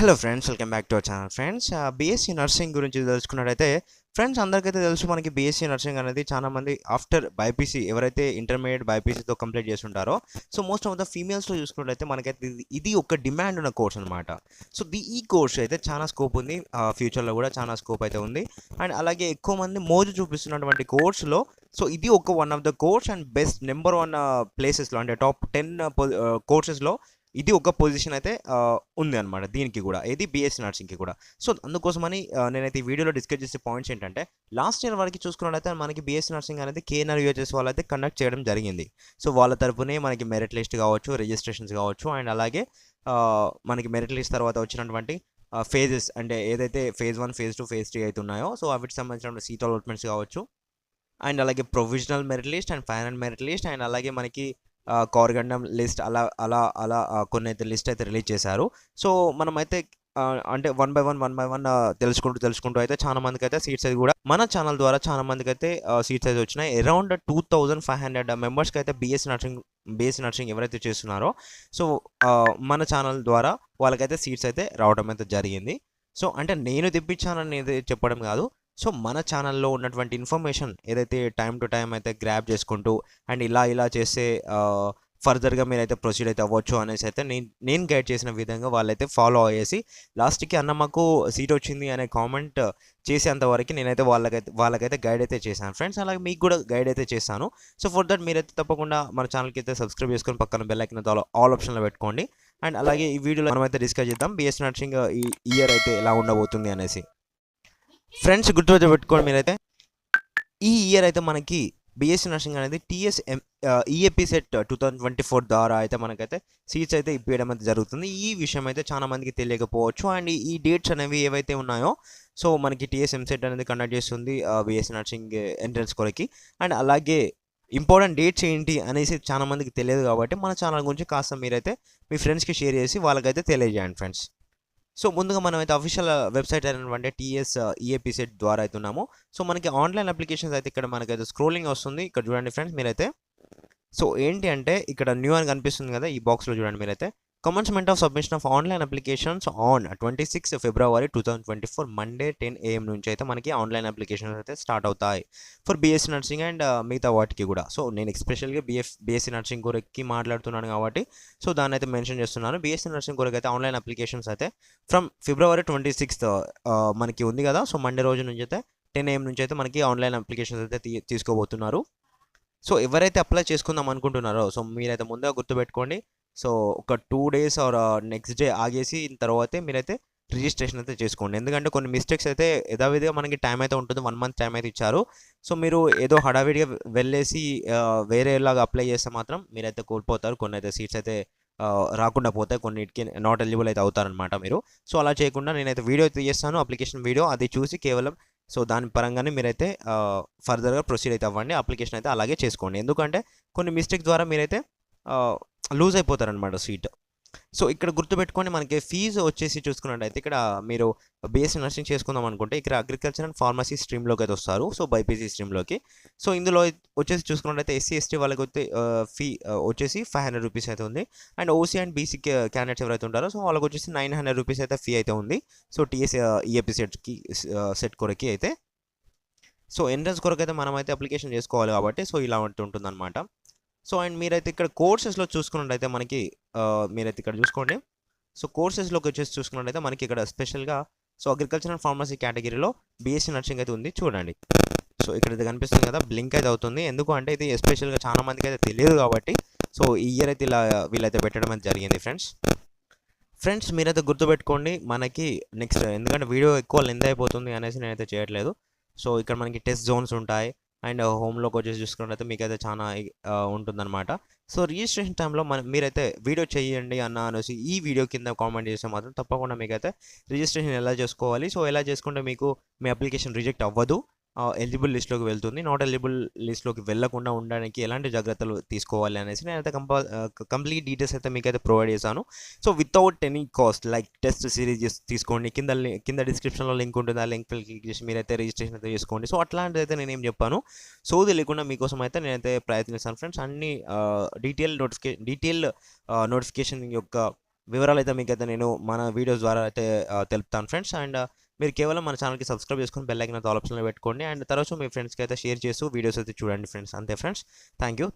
Hello friends, welcome back to our channel. Friends, BSc nursing గురించి తెలుసుకున్నట్టయితే friends అందరికైతే తెలుసు, మనకి BSc nursing అనేది చాలామంది ఆఫ్టర్ బైపీసీ ఎవరైతే ఇంటర్మీడియట్ బైపీసీతో కంప్లీట్ చేస్తుంటారో, సో మోస్ట్ ఆఫ్ ద ఫీమేల్స్లో చూసుకున్నట్టయితే మనకైతే ఇది ఒక డిమాండ్ ఉన్న కోర్స్ అనమాట. సో ఈ కోర్స్ అయితే చాలా స్కోప్ ఉంది, ఫ్యూచర్లో కూడా చాలా స్కోప్ అయితే ఉంది. అండ్ అలాగే ఎక్కువ మంది మోజు చూపిస్తున్నటువంటి కోర్సులో సో ఇది ఒక one of the course and best number 1 ప్లేసెస్లో, అంటే టాప్ 10 కోర్సెస్లో ఇది ఒక పొజిషన్ అయితే ఉంది అనమాట. దీనికి కూడా ఏది బీఎస్సీ నర్సింగ్కి కూడా. సో అందుకోసమని నేనైతే ఈ వీడియోలో డిస్కస్ చేసే పాయింట్స్ ఏంటంటే, లాస్ట్ ఇయర్ వరకు చూసుకున్నట్లయితే మనకి బీఎస్సీ నర్సింగ్ అనేది కేఎన్ఆర్ యూహెచ్ఎస్ వాళ్ళు అయితే కండక్ట్ చేయడం జరిగింది. సో వాళ్ళ తరపునే మనకి మెరిట్ లిస్ట్ కావచ్చు, రిజిస్ట్రేషన్స్ కావచ్చు, అండ్ అలాగే మనకి మెరిట్ లిస్ట్ తర్వాత వచ్చినటువంటి ఫేజెస్, అంటే ఏదైతే ఫేజ్ 1, ఫేజ్ 2, ఫేజ్ 3 అయితే ఉన్నాయో, సో వాటికి సంబంధించిన సీట్ అలాట్మెంట్స్ కావచ్చు, అండ్ అలాగే provisional merit list and final merit list, and అలాగే మనకి కోరగండం లిస్ట్, అలా అలా అలా కొన్ని అయితే లిస్ట్ అయితే రిలీజ్ చేశారు. సో మనమైతే అంటే వన్ బై వన్ తెలుసుకుంటూ అయితే చాలా మందికి అయితే సీట్స్ అయితే కూడా మన ఛానల్ ద్వారా చాలా మందికి అయితే సీట్స్ అయితే వచ్చినాయి. అరౌండ్ 2500 మెంబర్స్కి అయితే బీఎస్సీ నర్సింగ్ ఎవరైతే చేస్తున్నారో, సో మన ఛానల్ ద్వారా వాళ్ళకైతే సీట్స్ అయితే రావడం అయితే జరిగింది. సో అంటే నేను తెప్పించానని చెప్పడం కాదు, సో మన ఛానల్లో ఉన్నటువంటి ఇన్ఫర్మేషన్ ఏదైతే టైం టు టైం అయితే గ్రాప్ చేసుకుంటూ అండ్ ఇలా చేస్తే ఫర్దర్గా మీరైతే ప్రొసీడ్ అయితే అవ్వచ్చు అనేసి అయితే నేను గైడ్ చేసిన విధంగా వాళ్ళైతే ఫాలో అయ్యేసి లాస్ట్కి అన్న మాకు సీట్ వచ్చింది అనే కామెంట్ చేసేంతవరకు నేనైతే వాళ్ళకైతే గైడ్ అయితే చేశాను ఫ్రెండ్స్. అలాగే మీకు కూడా గైడ్ అయితే చేశాను. సో ఫర్ దట్ మీరైతే తప్పకుండా మన ఛానల్కి అయితే సబ్స్క్రైబ్ చేసుకొని పక్కన బెల్ ఐకాన్ ఆల్ ఆప్షన్లో పెట్టుకోండి. అండ్ అలాగే ఈ వీడియోలో మనమైతే డిస్కస్ చేద్దాం బీఎస్సీ నర్సింగ్ ఈ ఇయర్ అయితే ఎలా ఉండబోతుంది అనేసి. ఫ్రెండ్స్ గుర్తుపెట్టుకోండి మీరైతే, ఈ ఇయర్ అయితే మనకి బీఎస్సీ నర్సింగ్ అనేది ఈఏపీ సెట్ 2024 ద్వారా అయితే మనకైతే సీట్స్ అయితే ఇప్పించడం అయితే జరుగుతుంది. ఈ విషయం అయితే చాలా మందికి తెలియకపోవచ్చు. అండ్ ఈ డేట్స్ అనేవి ఏవైతే ఉన్నాయో, సో మనకి టీఎస్ఎంసెట్ అనేది కండక్ట్ చేస్తుంది బీఎస్సీ నర్సింగ్ ఎంట్రన్స్ కొరకి. అండ్ అలాగే ఇంపార్టెంట్ డేట్స్ ఏంటి అనేసి చాలా మందికి తెలియదు, కాబట్టి మన ఛానల్ గురించి కాస్త మీరైతే మీ ఫ్రెండ్స్కి షేర్ చేసి వాళ్ళకైతే తెలియజేయండి ఫ్రెండ్స్. సో ముందుగా మనం అయితే అఫీషియల్ వెబ్సైట్ అయినటువంటి ఈఏపీ సెట్ ద్వారా అయితే ఉన్నాము. సో మనకి ఆన్లైన్ అప్లికేషన్స్ అయితే ఇక్కడ మనకైతే స్క్రోలింగ్ వస్తుంది. ఇక్కడ చూడండి ఫ్రెండ్స్ మీరైతే, సో ఏంటి అంటే ఇక్కడ న్యూ అని కనిపిస్తుంది కదా, ఈ బాక్స్లో చూడండి మీరైతే, commencement of submission of online applications on 26 February 2024 Monday 10 AM నుంచి అయితే మనకి ఆన్లైన్ అప్లికేషన్స్ అయితే స్టార్ట్ అవుతాయి ఫర్ బీఎస్సీ నర్సింగ్ అండ్ మిగతా వాటికి కూడా. సో నేను ఎస్పెషల్గా బీఎస్సీ నర్సింగ్ కొరకి మాట్లాడుతున్నాను కాబట్టి సో దాన్ని అయితే మెన్షన్ చేస్తున్నాను. బీఎస్సీ నర్సింగ్ కొరకు అయితే ఆన్లైన్ అప్లికేషన్స్ అయితే ఫ్రమ్ ఫిబ్రవరి 26 మనకి ఉంది కదా, సో మండే రోజు నుంచి అయితే 10 AM నుంచి అయితే మనకి ఆన్లైన్ అప్లికేషన్స్ అయితే తీసుకోబోతున్నారు. సో ఎవరైతే అప్లై చేసుకుందాం అనుకుంటున్నారో, సో మీరైతే ముందుగా గుర్తుపెట్టుకోండి, సో ఒక 2 days ఆర్ నెక్స్ట్ డే ఆగేసి తర్వాతే మీరైతే రిజిస్ట్రేషన్ అయితే చేసుకోండి. ఎందుకంటే కొన్ని మిస్టేక్స్ అయితే యథావిధిగా మనకి టైం అయితే ఉంటుంది, 1 month టైం అయితే ఇచ్చారు. సో మీరు ఏదో హడావిడిగా వెళ్ళేసి వేరేలాగా అప్లై చేస్తే మాత్రం మీరైతే కోల్పోతారు. కొన్ని అయితే సీట్స్ అయితే రాకుండా పోతాయి, కొన్నిటికి నాట్ ఎలిజిబుల్ అయితే అవుతారనమాట మీరు. సో అలా చేయకుండా నేనైతే వీడియో అయితే చేస్తాను, అప్లికేషన్ వీడియో, అది చూసి కేవలం సో దాని పరంగానే మీరైతే ఫర్దర్గా ప్రొసీడ్ అయితే అవ్వండి. అప్లికేషన్ అయితే అలాగే చేసుకోండి, ఎందుకంటే కొన్ని మిస్టేక్ ద్వారా మీరైతే లూజ్ అయిపోతారనమాట సీట్. సో ఇక్కడ గుర్తుపెట్టుకొని మనకి ఫీజు వచ్చేసి చూసుకున్నట్టయితే, ఇక్కడ మీరు బీఎస్సీ నర్సింగ్ చేసుకుందాం అనుకుంటే ఇక్కడ అగ్రికల్చర్ అండ్ ఫార్మసీ స్ట్రీమ్లోకి అయితే వస్తారు, సో బైపీసీ స్ట్రీమ్లోకి. సో ఇందులో వచ్చేసి చూసుకున్నట్టయితే ఎస్సీ ఎస్టీ వాళ్ళకి అయితే ఫీ వచ్చేసి 500 రూపీస్ అయితే ఉంది. And OC and BC candidates ఎవరైతే ఉంటారో సో వాళ్ళకి వచ్చేసి 900 రూపీస్ అయితే ఫీ అయితే ఉంది. సో ఈఏపీ సెట్ కొరకి అయితే, సో ఎంట్రన్స్ కొరకు అయితే మనం అయితే అప్లికేషన్ చేసుకోవాలి కాబట్టి సో ఇలా ఉంటుందన్నమాట. సో అండ్ మీరైతే ఇక్కడ కోర్సెస్లో చూసుకున్నట్టయితే మనకి మీరైతే ఇక్కడ చూసుకోండి. సో కోర్సెస్లోకి వచ్చేసి చూసుకున్నట్టయితే మనకి ఇక్కడ స్పెషల్గా సో అగ్రికల్చర్ అండ్ ఫార్మసీ కేటగిరీలో బీఎస్సీ నర్సింగ్ అయితే ఉంది, చూడండి. సో ఇక్కడ ఇది కనిపిస్తుంది కదా, బ్లింక్ అయితే అవుతుంది. ఎందుకు అంటే ఇది ఎస్పెషల్గా చాలా మందికి అయితే తెలియదు కాబట్టి సో ఈ ఇయర్ అయితే ఇలా వీళ్ళైతే పెట్టడం అయితే జరిగింది ఫ్రెండ్స్. మీరైతే గుర్తుపెట్టుకోండి, మనకి నెక్స్ట్ ఎందుకంటే వీడియో ఎక్కువ లెంత్ అయిపోతుంది అనేసి నేనైతే చేయట్లేదు. సో ఇక్కడ మనకి టెస్ట్ జోన్స్ ఉంటాయి అండ్ హోమ్లోకి వచ్చేసి చూసుకున్నట్లయితే మీకైతే చాలా ఉంటుందన్నమాట. సో రిజిస్ట్రేషన్ టైంలో మీరైతే వీడియో చేయండి అనేసి ఈ వీడియో కింద కామెంట్ చేస్తే మాత్రం తప్పకుండా మీకైతే రిజిస్ట్రేషన్ ఎలా చేసుకోవాలి, సో ఎలా చేసుకుంటే మీకు మీ అప్లికేషన్ రిజెక్ట్ అవ్వదు, ఎలిజిబుల్ లిస్ట్లోకి వెళ్తుంది, నాట్ ఎలిజిబుల్ లిస్ట్లోకి వెళ్ళకుండా ఉండడానికి ఎలాంటి జాగ్రత్తలు తీసుకోవాలి అనేసి నేనైతే కంప్లీట్ డీటెయిల్స్ అయితే మీకైతే ప్రొవైడ్ చేశాను. So without any cost, like test series తీసుకోండి, కింద డిస్క్రిప్షన్లో లింక్ ఉంటుంది, ఆ లింక్ క్లిక్ చేసి మీరైతే రిజిస్ట్రేషన్ అయితే చేసుకోండి. సో అట్లాంటిది అయితే నేనేం చెప్పాను, సోది లేకుండా మీకోసం అయితే నేనైతే ప్రయత్నిస్తాను ఫ్రెండ్స్. అన్ని డీటెయిల్ నోటిఫికేషన్ యొక్క వివరాలు అయితే మీకైతే నేను మన వీడియోస్ ద్వారా అయితే తెలుపుతాను ఫ్రెండ్స్. అండ్ మీరు కేవలం మన ఛానల్కి సబ్స్క్రైబ్ చేసుకొని బెల్ ఐకాన్ ఆల్ ఆప్షన్లో పెట్టుకోండి. అండ్ తర్వాత మీ ఫ్రెండ్స్కి అయితే షేర్ చేస్తూ వీడియోస్ అయితే చూడండి ఫ్రెండ్స్. అంతే ఫ్రెండ్స్, థ్యాంక్ యూ.